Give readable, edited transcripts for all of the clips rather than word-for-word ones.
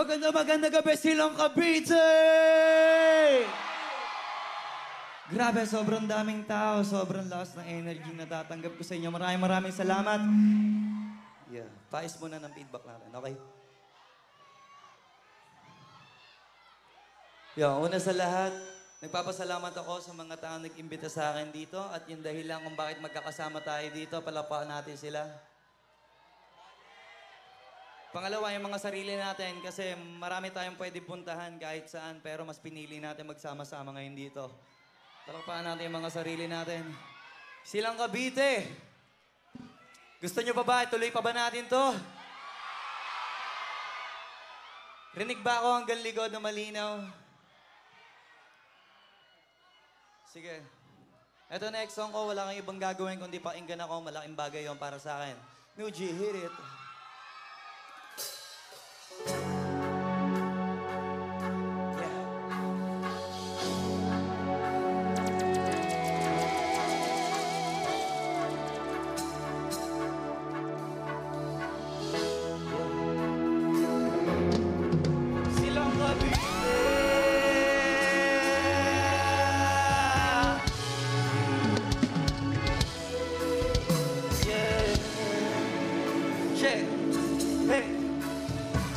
Maganda gabi silang Cavite! Grabe, sobrang daming tao, sobrang lakas ng energy na tatanggap ko sa inyo. Maraming salamat. Yeah, pais muna ng feedback natin, okay? Yeah, una sa lahat, nagpapasalamat ako sa mga taong nag-imbita sa akin dito at yung dahilan kung bakit magkakasama tayo dito, palapaan natin sila. Pangalawa, yung mga sarili natin kasi marami tayong pwede puntahan kahit saan pero mas pinili natin magsama-sama ngayon dito. Palakpakan natin yung mga sarili natin. Silang Cavite. Gusto nyo pa ba? Tuloy pa ba natin to? Rinig ba ako hanggang ligod na malinaw? Sige. Eto next song ko, wala kang ibang gagawin kundi pakinggan ako. Malaking bagay yon para sa akin. Nuji, hit it.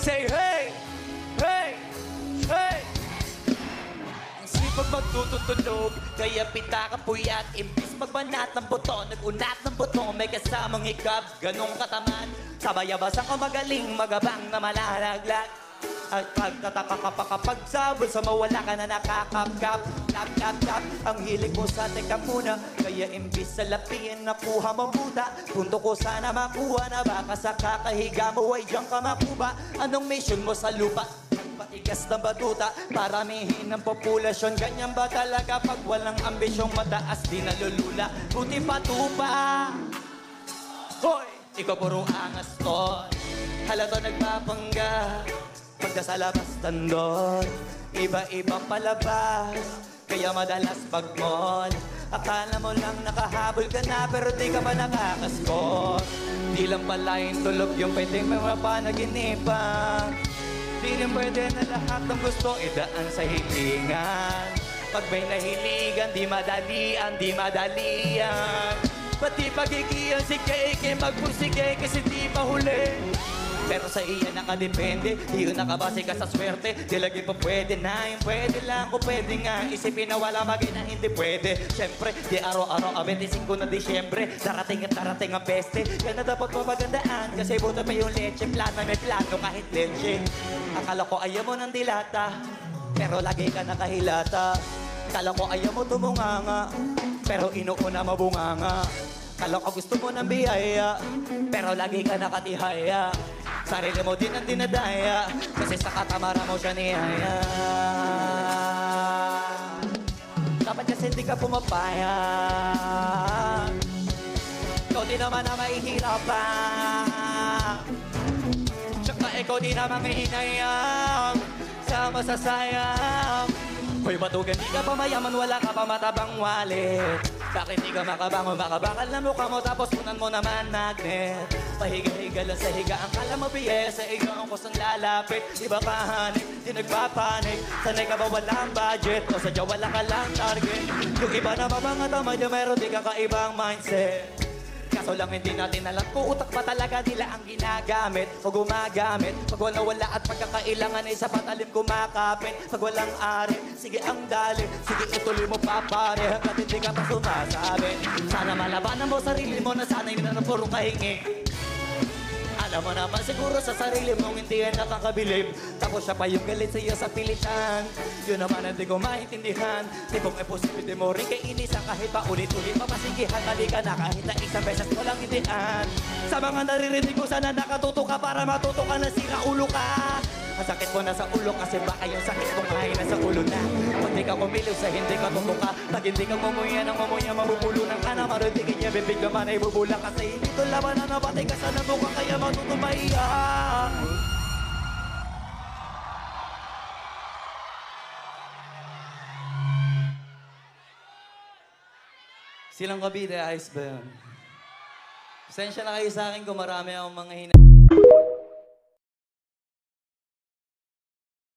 Say hey! Hey! Hey! Ang sipag magtututulog, kaya pita ka puyat. Imbis magbanat ng buto, nagunat ng buto, may kasamang hikab, ganong kataman. Sabayabasang ka magaling, magabang na malalaglag. At pagtataka ka pa kapag sabon sa mawala ka na nakakapkap. Tap, ang hilig mo sa teka muna. Kaya imbis sa lapiin nakuha mo buta. Punto ko sana makuha na baka sa kakahiga mo ay diyan ka makuba. Anong mission mo sa lupa? Patigas ng batuta, paramihin ang populasyon. Ganyan ba talaga pag walang ambisyong mataas di nalulula? Buti patupa. Hoy, ikaw puro angas ton. Halato nagpapangga. Pagka sa labas tandon, iba-ibang palabas. Kaya madalas pag-mall, akala mo lang nakahabol ka na pero di ka pa nakakaskor. Di lang pala yung tulog yung pwedeng mga panaginipan. Di rin pwede na lahat ng gusto idaan sa hilingan. Pag may nahiligan, di madalian. Pati pagigiyan si Keke, magpursige kasi di pa huli. Pero sa iya nakadepende, di yun nakabase ka sa swerte. Di lagi pa pwede na yung pwede lang kung pwede nga. Isipin na wala maging na hindi pwede. Siyempre, di araw-araw ang 25 na Disyembre. Darating at darating ang peste. Kaya na dapat mapagandaan kasi buto pa yung leche. Plano may plano kahit leche. Akala ko ayaw mo ng dilata, pero lagi ka nakahilata. Akala ko ayaw mo tumunganga, pero inuuna mabunganga. Akala ko gusto mo ng biyaya, pero lagi ka nakatihaya. Sarili mo din ang dinadaya, kasi sa katamara mo siya niyaya. Dapat kasi hindi ka pumapaya. Ikaw di naman na mahihirapan. Tsaka ikaw di naman hinayang sa masasayang. Hoy batugan, di ka pa mayaman, wala ka pa matabang wallet. Bakit di ka makabangon, bakal na mukha mo tapos punan mo naman magnet. Pahiga-higa lang sa higaan, kala mo biyesa, ikaw ang kusang lalapit. Di ba pahanik, di nagpapanik. Sanay ka ba walang budget, o sadya wala ka lang target. Yung iba na mga tamad, meron di ka kaibang mindset. Kaso lang hindi natin alam kung utak pa talaga nila ang ginagamit o gumagamit. Pag wala at pagkakailangan ay sapat alim kumakapit. Pag walang ari, sige ang dali, sige ituloy mo pa pare hanggat hindi ka pa sumasabi. Sana malabanan mo sarili mo na sana hindi na puro kahingi. Alam mo naman siguro sa sarili mong hindi yan nakakabilib. Tapos siya pa yung galit sa iyo sa pilitan. Yun naman hindi ko maintindihan. Tipong imposible di mo rin kainisan kahit pa ulit-ulit mapasigihan. Mali ka na kahit na isang beses ko lang hindihan. Sa mga naririnig ko sana nakatuto ka para matuto ka na sira ulo ka. Ang sakit mo na sa ulo kasi baka yung sakit mong ay nasa ulo na. Pag di ka kumiliw sa hindi ka tutuka. Pag hindi ka ngumuya ng ngumuya mabubulunan ka na. Marutigin niya bibig naman ay bubula kasi hindi ko laban na nabatay ka sa nabuka kaya matutubaya. Silang Cavite, ayos ba yun? Pasensya na kayo sa akin kung marami akong mga